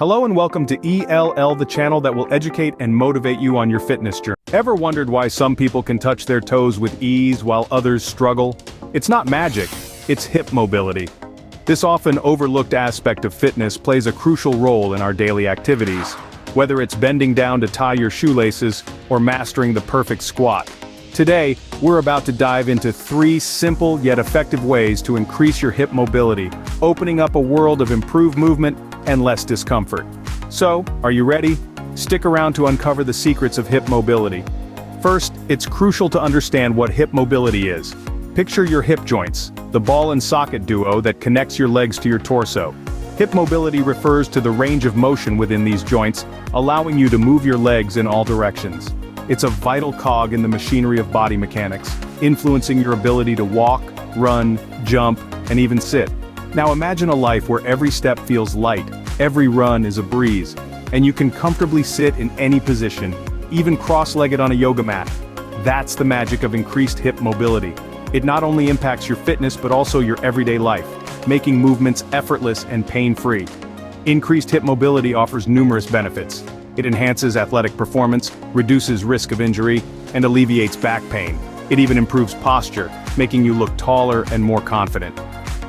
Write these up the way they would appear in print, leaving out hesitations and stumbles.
Hello and welcome to ELL, the channel that will educate and motivate you on your fitness journey. Ever wondered why some people can touch their toes with ease while others struggle? It's not magic, it's hip mobility. This often overlooked aspect of fitness plays a crucial role in our daily activities, whether it's bending down to tie your shoelaces or mastering the perfect squat. Today, we're about to dive into 3 simple yet effective ways to increase your hip mobility, opening up a world of improved movement and less discomfort. So, are you ready? Stick around to uncover the secrets of hip mobility. First, it's crucial to understand what hip mobility is. Picture your hip joints, the ball and socket duo that connects your legs to your torso. Hip mobility refers to the range of motion within these joints, allowing you to move your legs in all directions. It's a vital cog in the machinery of body mechanics, influencing your ability to walk, run, jump, and even sit. Now imagine a life where every step feels light, every run is a breeze, and you can comfortably sit in any position, even cross-legged on a yoga mat. That's the magic of increased hip mobility. It not only impacts your fitness but also your everyday life, making movements effortless and pain-free. Increased hip mobility offers numerous benefits. It enhances athletic performance, reduces risk of injury, and alleviates back pain. It even improves posture, making you look taller and more confident.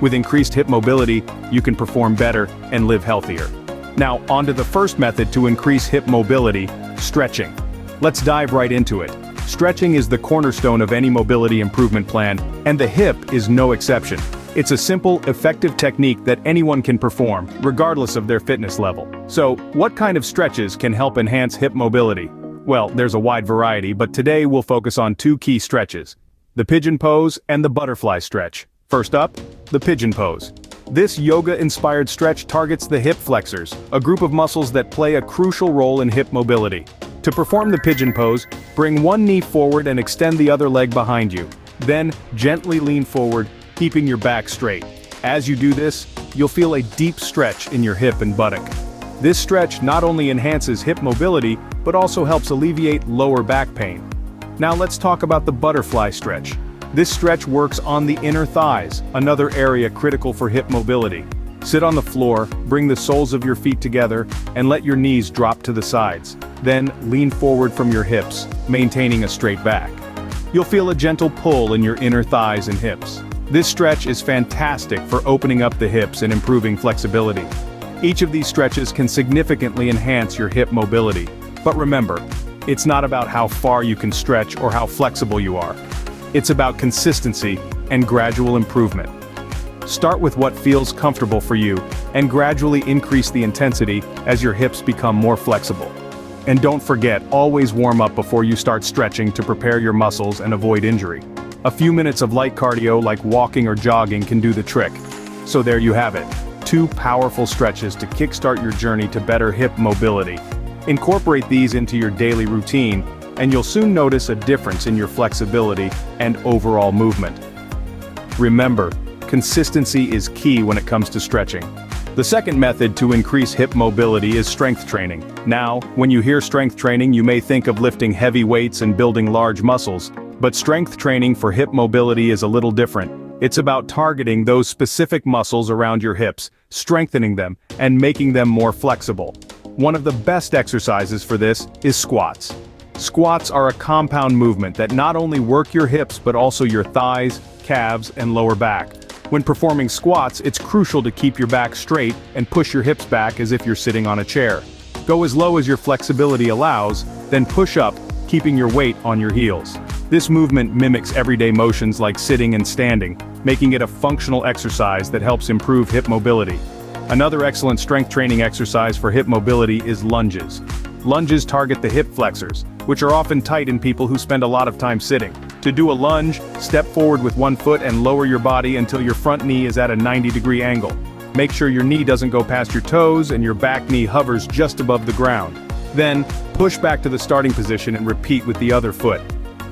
With increased hip mobility, you can perform better and live healthier. Now, onto the first method to increase hip mobility, stretching. Let's dive right into it. Stretching is the cornerstone of any mobility improvement plan, and the hip is no exception. It's a simple, effective technique that anyone can perform, regardless of their fitness level. So, what kind of stretches can help enhance hip mobility? Well, there's a wide variety, but today we'll focus on 2 key stretches: the pigeon pose and the butterfly stretch. First up, the pigeon pose. This yoga-inspired stretch targets the hip flexors, a group of muscles that play a crucial role in hip mobility. To perform the pigeon pose, bring one knee forward and extend the other leg behind you. Then, gently lean forward, keeping your back straight. As you do this, you'll feel a deep stretch in your hip and buttock. This stretch not only enhances hip mobility, but also helps alleviate lower back pain. Now let's talk about the butterfly stretch. This stretch works on the inner thighs, another area critical for hip mobility. Sit on the floor, bring the soles of your feet together, and let your knees drop to the sides. Then, lean forward from your hips, maintaining a straight back. You'll feel a gentle pull in your inner thighs and hips. This stretch is fantastic for opening up the hips and improving flexibility. Each of these stretches can significantly enhance your hip mobility. But remember, it's not about how far you can stretch or how flexible you are. It's about consistency and gradual improvement. Start with what feels comfortable for you, and gradually increase the intensity as your hips become more flexible. And don't forget, always warm up before you start stretching to prepare your muscles and avoid injury. A few minutes of light cardio like walking or jogging can do the trick. So there you have it, 2 powerful stretches to kickstart your journey to better hip mobility. Incorporate these into your daily routine, and you'll soon notice a difference in your flexibility and overall movement. Remember, consistency is key when it comes to stretching. The second method to increase hip mobility is strength training. Now, when you hear strength training, you may think of lifting heavy weights and building large muscles, but strength training for hip mobility is a little different. It's about targeting those specific muscles around your hips, strengthening them, and making them more flexible. One of the best exercises for this is squats. Squats are a compound movement that not only work your hips but also your thighs, calves, and lower back. When performing squats, it's crucial to keep your back straight and push your hips back as if you're sitting on a chair. Go as low as your flexibility allows, then push up, keeping your weight on your heels. This movement mimics everyday motions like sitting and standing, making it a functional exercise that helps improve hip mobility. Another excellent strength training exercise for hip mobility is lunges. Lunges target the hip flexors, which are often tight in people who spend a lot of time sitting. To do a lunge, step forward with one foot and lower your body until your front knee is at a 90-degree angle. Make sure your knee doesn't go past your toes and your back knee hovers just above the ground. Then, push back to the starting position and repeat with the other foot.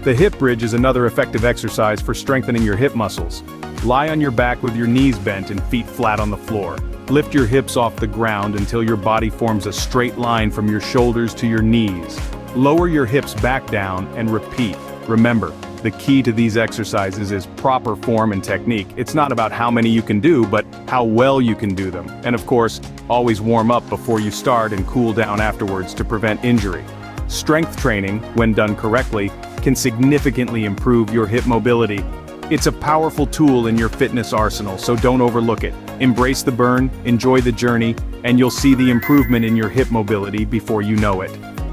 The hip bridge is another effective exercise for strengthening your hip muscles. Lie on your back with your knees bent and feet flat on the floor. Lift your hips off the ground until your body forms a straight line from your shoulders to your knees. Lower your hips back down and repeat. Remember, The key to these exercises is proper form and technique. It's not about how many you can do, but how well you can do them. And of course, always warm up before you start and cool down afterwards to prevent injury. Strength training, when done correctly, can significantly improve your hip mobility. It's a powerful tool in your fitness arsenal, so don't overlook it. Embrace the burn, enjoy the journey, and you'll see the improvement in your hip mobility before you know it.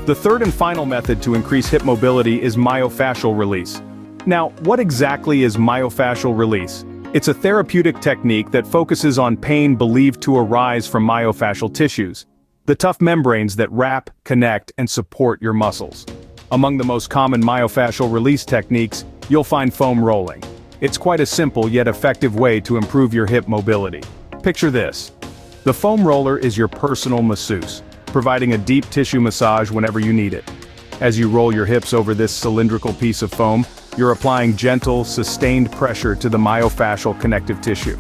The third and final method to increase hip mobility is myofascial release. Now, what exactly is myofascial release? It's a therapeutic technique that focuses on pain believed to arise from myofascial tissues, the tough membranes that wrap, connect, and support your muscles. Among the most common myofascial release techniques, you'll find foam rolling. It's quite a simple yet effective way to improve your hip mobility. Picture this. The foam roller is your personal masseuse, providing a deep tissue massage whenever you need it. As you roll your hips over this cylindrical piece of foam, you're applying gentle, sustained pressure to the myofascial connective tissue.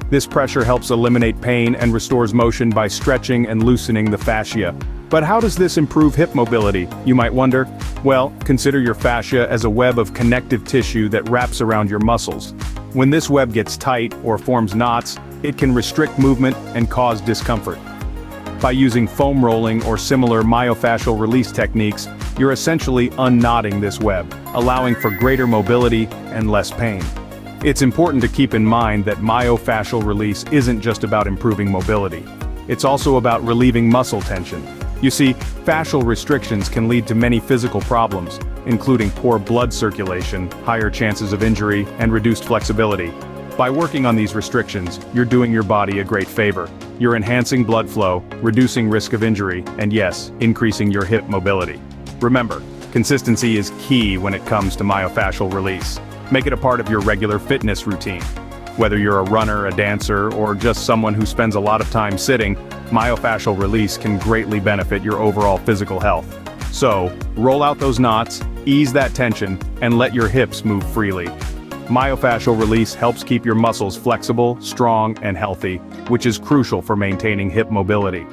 This pressure helps eliminate pain and restores motion by stretching and loosening the fascia. But how does this improve hip mobility, you might wonder? Well, consider your fascia as a web of connective tissue that wraps around your muscles. When this web gets tight or forms knots, it can restrict movement and cause discomfort. By using foam rolling or similar myofascial release techniques, you're essentially unknotting this web, allowing for greater mobility and less pain. It's important to keep in mind that myofascial release isn't just about improving mobility. It's also about relieving muscle tension. You see, fascial restrictions can lead to many physical problems, including poor blood circulation, higher chances of injury, and reduced flexibility. By working on these restrictions, you're doing your body a great favor. You're enhancing blood flow, reducing risk of injury, and yes, increasing your hip mobility. Remember, consistency is key when it comes to myofascial release. Make it a part of your regular fitness routine. Whether you're a runner, a dancer, or just someone who spends a lot of time sitting, myofascial release can greatly benefit your overall physical health. So, roll out those knots, ease that tension, and let your hips move freely. Myofascial release helps keep your muscles flexible, strong, and healthy, which is crucial for maintaining hip mobility.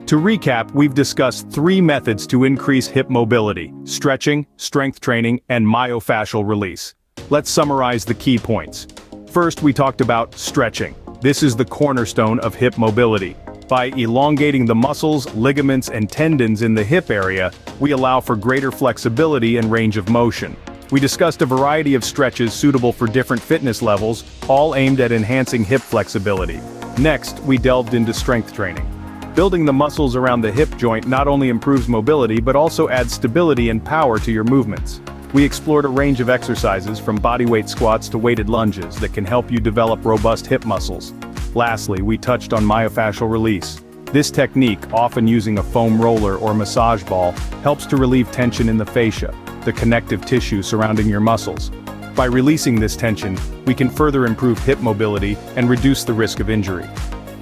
To recap, we've discussed 3 methods to increase hip mobility: stretching, strength training, and myofascial release. Let's summarize the key points. First, we talked about stretching. This is the cornerstone of hip mobility. By elongating the muscles, ligaments, and tendons in the hip area, we allow for greater flexibility and range of motion. We discussed a variety of stretches suitable for different fitness levels, all aimed at enhancing hip flexibility. Next, we delved into strength training. Building the muscles around the hip joint not only improves mobility but also adds stability and power to your movements. We explored a range of exercises from bodyweight squats to weighted lunges that can help you develop robust hip muscles. Lastly, we touched on myofascial release. This technique, often using a foam roller or massage ball, helps to relieve tension in the fascia, the connective tissue surrounding your muscles. By releasing this tension, we can further improve hip mobility and reduce the risk of injury.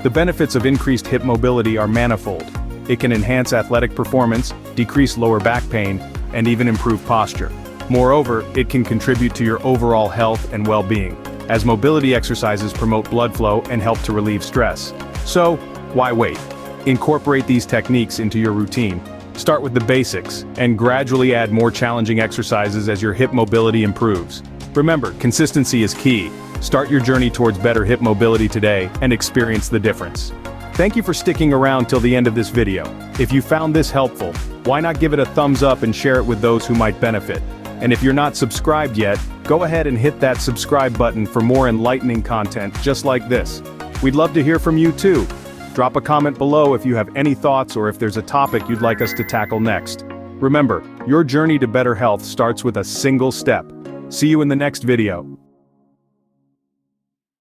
The benefits of increased hip mobility are manifold. It can enhance athletic performance, decrease lower back pain, and even improve posture. Moreover, it can contribute to your overall health and well-being, as mobility exercises promote blood flow and help to relieve stress. So, why wait? Incorporate these techniques into your routine. Start with the basics, and gradually add more challenging exercises as your hip mobility improves. Remember, consistency is key. Start your journey towards better hip mobility today and experience the difference. Thank you for sticking around till the end of this video. If you found this helpful, why not give it a thumbs up and share it with those who might benefit? And if you're not subscribed yet, go ahead and hit that subscribe button for more enlightening content just like this. We'd love to hear from you too. Drop a comment below if you have any thoughts or if there's a topic you'd like us to tackle next. Remember, your journey to better health starts with a single step. See you in the next video.